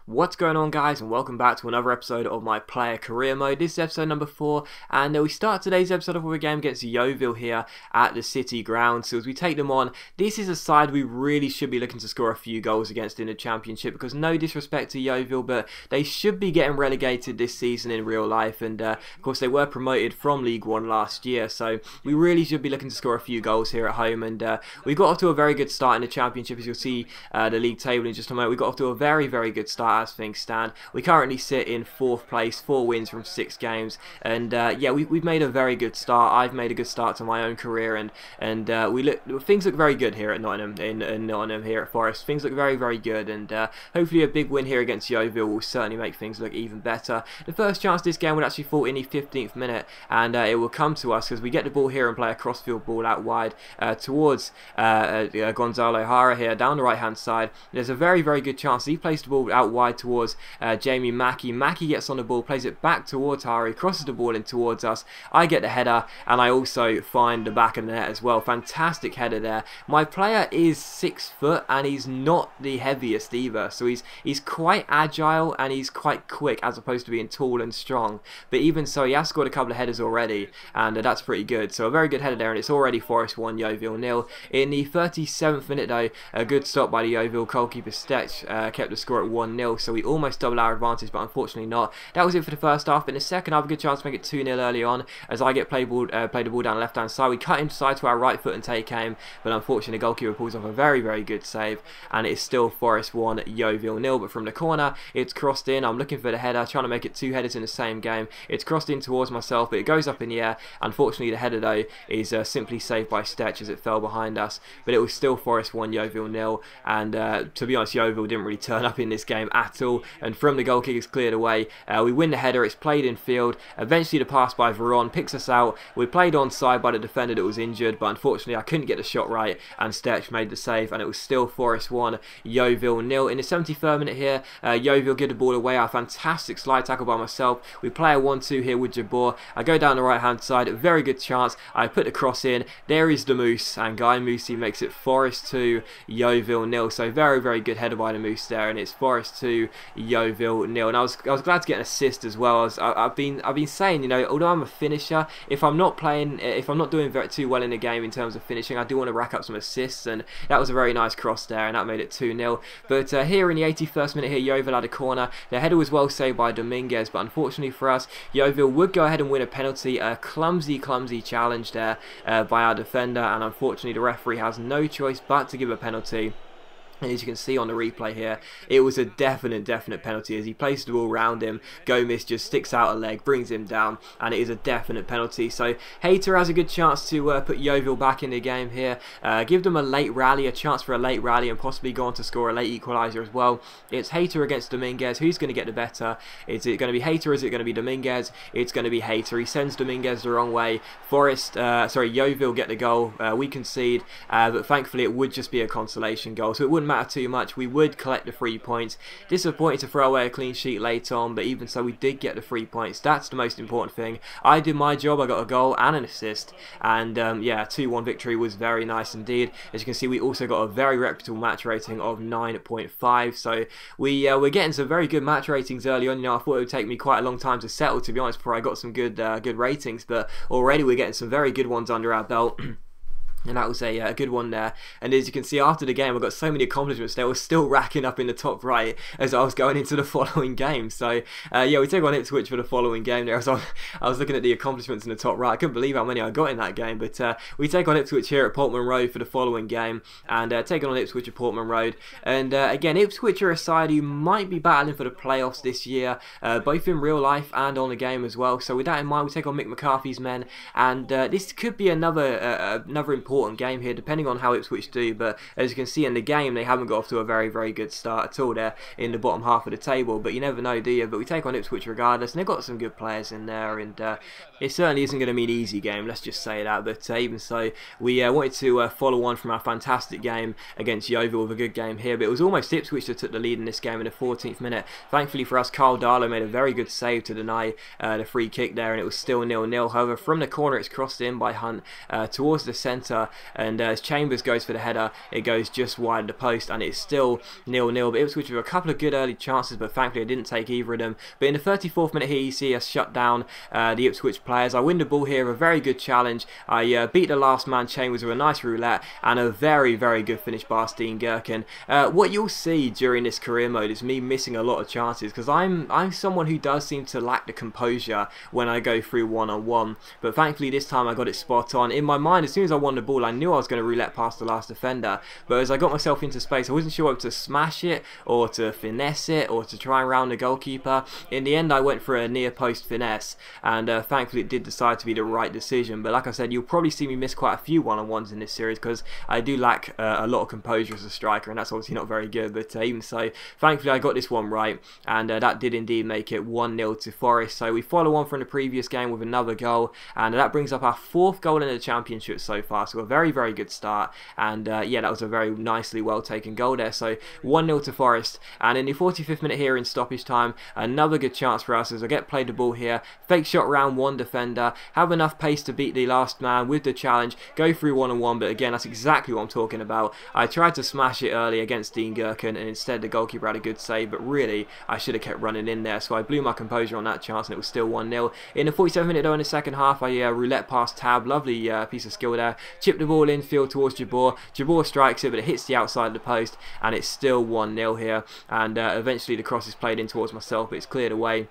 What's going on, guys, and welcome back to another episode of my player career mode. This is episode number 4, and we start today's episode off with a game against Yeovil here at the City ground. So as we take them on, this is a side we really should be looking to score a few goals against in the Championship, because no disrespect to Yeovil, but they should be getting relegated this season in real life, and of course they were promoted from League 1 last year, so we really should be looking to score a few goals here at home. And we got off to a very good start in the Championship. As you'll see the league table in just a moment, we got off to a very good start as things stand. We currently sit in 4th place, 4 wins from 6 games, and yeah, we've made a very good start. I've made a good start to my own career, and things look very good here at Nottingham, in Nottingham here at Forest. Things look very good, and hopefully a big win here against Yeovil will certainly make things look even better. The first chance this game would actually fall in the 15th minute, and it will come to us because we get the ball here and play a crossfield ball out wide towards Gonzalo Hara here down the right hand side. There's a very good chance. He plays the ball out wide towards Jamie Mackey. Mackey gets on the ball, plays it back towards Hara, crosses the ball in towards us. I get the header, and I also find the back of the net as well. Fantastic header there. My player is 6 foot, and he's not the heaviest either, so he's quite agile and he's quite quick as opposed to being tall and strong. But even so, he has scored a couple of headers already, and that's pretty good. So a very good header there, and it's already Forest 1, Yeovil 0. In the 37th minute though, a good stop by the Yeovil goalkeeper Stech kept the score at 1-0, so we almost double our advantage, but unfortunately not. That was it for the first half. In the second half, a good chance to make it 2-0 early on as I get play the ball down the left hand side. We cut inside to our right foot and take aim, but unfortunately the goalkeeper pulls off a very good save, and it's still Forest 1, Yeovil 0. But from the corner, it's crossed in. I'm looking for the header, trying to make it 2 headers in the same game. It's crossed in towards myself, but it goes up in the air. Unfortunately, the header though is simply saved by Stech as it fell behind us, but it was still Forest 1, Yeovil 0. And to be honest, Yeovil didn't really turn up in this game at all, and from the goal kick is cleared away. We win the header, it's played in field. Eventually the pass by Veron picks us out. We played onside by the defender that was injured, but unfortunately I couldn't get the shot right, and Stech made the save, and it was still Forest 1, Yeovil 0. In the 73rd minute here, Yeovil give the ball away. A fantastic slide tackle by myself. We play a 1-2 here with Jabor. I go down the right hand side, very good chance. I put the cross in. There is the Moose, and Guy Moosey makes it Forest 2, Yeovil 0. So very good header by the Moose there, and it's Forest 2, Yeovil 0. And I was glad to get an assist as well. I've been saying, you know, although I'm a finisher, if I'm not doing too well in the game in terms of finishing, I do want to rack up some assists, and that was a very nice cross there, and that made it 2-0. But here in the 81st minute here, Yeovil had a corner. The header was well saved by Dominguez, but unfortunately for us, Yeovil would go ahead and win a penalty. A clumsy challenge there by our defender, and unfortunately the referee has no choice but to give a penalty. And as you can see on the replay here, it was a definite penalty as he placed the ball around him. Gomez just sticks out a leg, brings him down, and it is a definite penalty. So Hayter has a good chance to put Yeovil back in the game here, give them a late rally, a chance for a late rally, and possibly go on to score a late equaliser as well. It's Hayter against Dominguez. Who's going to get the better? Is it going to be Hayter or is it going to be Dominguez? It's going to be Hayter. He sends Dominguez the wrong way. Yeovil get the goal. We concede, but thankfully it would just be a consolation goal, so it wouldn't matter too much. We would collect the 3 points. Disappointed to throw away a clean sheet late on, but even so we did get the 3 points. That's the most important thing. I did my job. I got a goal and an assist, and yeah, 2-1 victory was very nice indeed. As you can see, we also got a very reputable match rating of 9.5, so we're getting some very good match ratings early on. You know, I thought it would take me quite a long time to settle, to be honest, before I got some good ratings, but already we're getting some very good ones under our belt. And that was a good one there. And as you can see, after the game, I got so many accomplishments. They were still racking up in the top right as I was going into the following game. So yeah, we take on Ipswich for the following game there. So I was looking at the accomplishments in the top right. I couldn't believe how many I got in that game. But we take on Ipswich here at Portman Road for the following game, and taking on Ipswich at Portman Road. And again, Ipswich are a side who might be battling for the playoffs this year, both in real life and on the game as well. So with that in mind, we take on Mick McCarthy's men, and this could be another important game here, depending on how Ipswich do. But as you can see in the game, they haven't got off to a very good start at all. They're in the bottom half of the table, but you never know, do you? But we take on Ipswich regardless, and they've got some good players in there, and it certainly isn't going to be an easy game, let's just say that. But even so, we wanted to follow on from our fantastic game against Yeovil with a good game here, but it was almost Ipswich that took the lead in this game in the 14th minute. Thankfully for us, Carl Darlow made a very good save to deny the free kick there, and it was still 0-0. However, from the corner, it's crossed in by Hunt towards the centre counter, and as Chambers goes for the header, it goes just wide of the post, and it's still 0-0. But Ipswich with a couple of good early chances, but thankfully I didn't take either of them. But in the 34th minute here, you see us shut down the Ipswich players. I win the ball here, a very good challenge. I beat the last man Chambers with a nice roulette, and a very, very good finish by Steen Gherkin. What you'll see during this career mode is me missing a lot of chances, because I'm someone who does seem to lack the composure when I go through one-on-one. But thankfully this time I got it spot on. In my mind, as soon as I won the ball, I knew I was going to roulette past the last defender. But as I got myself into space, I wasn't sure whether to smash it, or to finesse it, or to try and round the goalkeeper. In the end, I went for a near post finesse, and thankfully it did decide to be the right decision. But like I said, you'll probably see me miss quite a few one-on-ones in this series, because I do lack a lot of composure as a striker, and that's obviously not very good. But even so, thankfully I got this one right, and that did indeed make it 1-0 to Forest. So we follow on from the previous game with another goal, and that brings up our 4th goal in the Championship so far. So a very, very good start, and yeah, that was a very nicely well taken goal there. So 1-0 to Forest, and in the 45th minute here in stoppage time, another good chance for us as I get played the ball here, fake shot round one defender, have enough pace to beat the last man with the challenge, go through one-on-one. But again, that's exactly what I'm talking about. I tried to smash it early against Steen Gherkin, and instead the goalkeeper had a good save, but really I should have kept running in there. So I blew my composure on that chance, and it was still 1-0. In the 47th minute though, in the second half, I roulette past Tab, lovely piece of skill there, chipped the ball infield towards Jabor. Jabor strikes it, but it hits the outside of the post, and it's still 1-0 here. And eventually the cross is played in towards myself, but it's cleared away.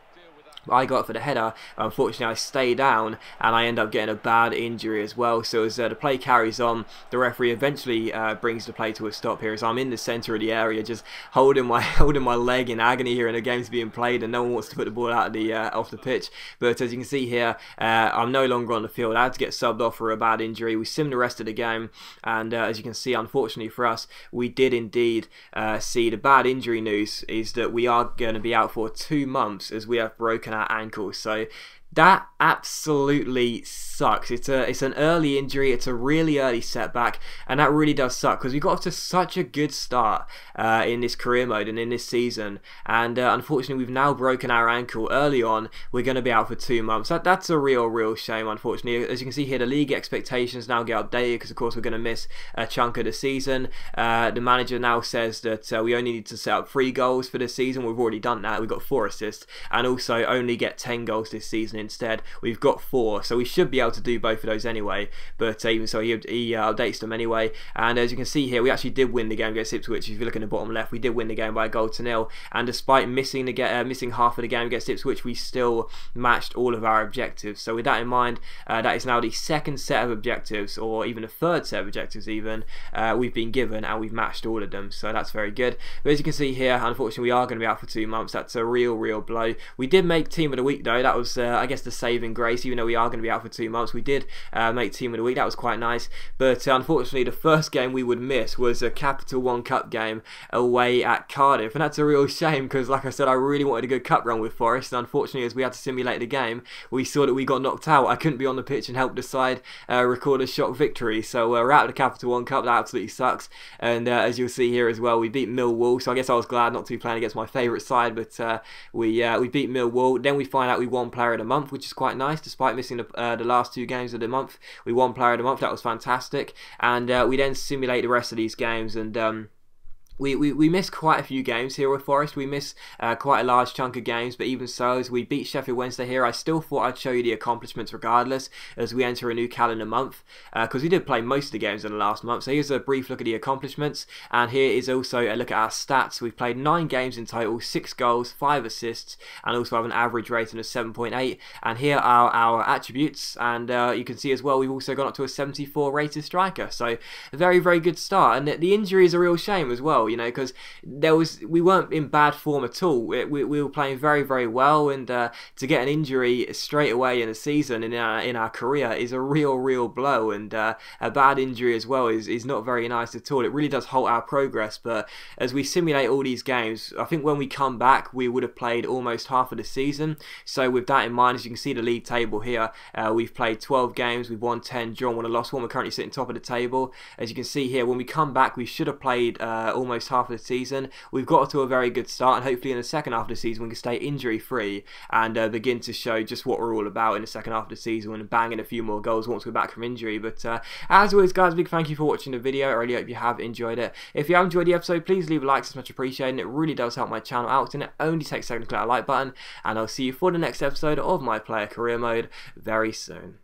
I got for the header. Unfortunately, I stay down, and I end up getting a bad injury as well. So as the play carries on, the referee eventually brings the play to a stop here, as I'm in the centre of the area, just holding my leg in agony here, and the game's being played, and no one wants to put the ball out of the off the pitch. But as you can see here, I'm no longer on the field. I had to get subbed off for a bad injury. We simmed the rest of the game, and as you can see, unfortunately for us, we did indeed see the bad injury news is that we are going to be out for 2 months, as we have broken our ankle. So that absolutely sucks. It's an early injury, it's a really early setback, and that really does suck, because we got off to such a good start in this career mode and in this season, and unfortunately we've now broken our ankle early on. We're going to be out for 2 months. That's a real shame, unfortunately. As you can see here, the league expectations now get updated, because of course we're going to miss a chunk of the season. The manager now says that we only need to set up 3 goals for this season. We've already done that. We've got 4 assists, and also only get 10 goals this season instead. We've got 4, so we should be able to do both of those anyway. But even so, he updates them anyway. And as you can see here, we actually did win the game against Ipswich. If you look in the bottom left, we did win the game by a goal to 0. And despite missing half of the game against Ipswich, we still matched all of our objectives. So with that in mind, that is now the 2nd set of objectives, or even the 3rd set of objectives even, we've been given, and we've matched all of them. So that's very good. But as you can see here, unfortunately we are going to be out for 2 months. That's a real blow. We did make Team of the Week though. That was I guess the saving grace. Even though we are going to be out for 2 months, we did make Team of the Week. That was quite nice. But unfortunately the first game we would miss was a Capital One Cup game away at Cardiff, and that's a real shame, because like I said, I really wanted a good cup run with Forest, and unfortunately as we had to simulate the game, we saw that we got knocked out. I couldn't be on the pitch and help the side record a shock victory. So we're out of the Capital One Cup. That absolutely sucks. And as you'll see here as well, we beat Millwall, so I guess I was glad not to be playing against my favourite side. But we beat Millwall. Then we find out we won Player of the Month, which is quite nice. Despite missing the last 2 games of the month, we won Player of the Month. That was fantastic. And we then simulate the rest of these games, and we missed quite a few games here with Forest. We missed quite a large chunk of games, but even so, as we beat Sheffield Wednesday here, I still thought I'd show you the accomplishments regardless, as we enter a new calendar month, because we did play most of the games in the last month. So here's a brief look at the accomplishments, and here is also a look at our stats. We've played 9 games in total, 6 goals, 5 assists, and also have an average rating of 7.8. And here are our attributes, and you can see as well we've also gone up to a 74 rated striker. So a very good start, and the injury is a real shame as well. You know, because we weren't in bad form at all. We were playing very well, and to get an injury straight away in a season in our career is a real blow, and a bad injury as well is not very nice at all. It really does halt our progress. But as we simulate all these games, I think when we come back we would have played almost half of the season. So with that in mind, as you can see the league table here, we've played 12 games, we've won 10, drawn 1 and lost 1. We're currently sitting top of the table. As you can see here, when we come back we should have played almost almost half of the season. We've got to a very good start, and hopefully in the second half of the season we can stay injury free and begin to show just what we're all about in the second half of the season and bang in a few more goals once we're back from injury. But as always, guys, big thank you for watching the video. I really hope you have enjoyed it. If you have enjoyed the episode, please leave a like, it's much appreciated, and it really does help my channel out, and it only takes a second to click that like button. And I'll see you for the next episode of my player career mode very soon.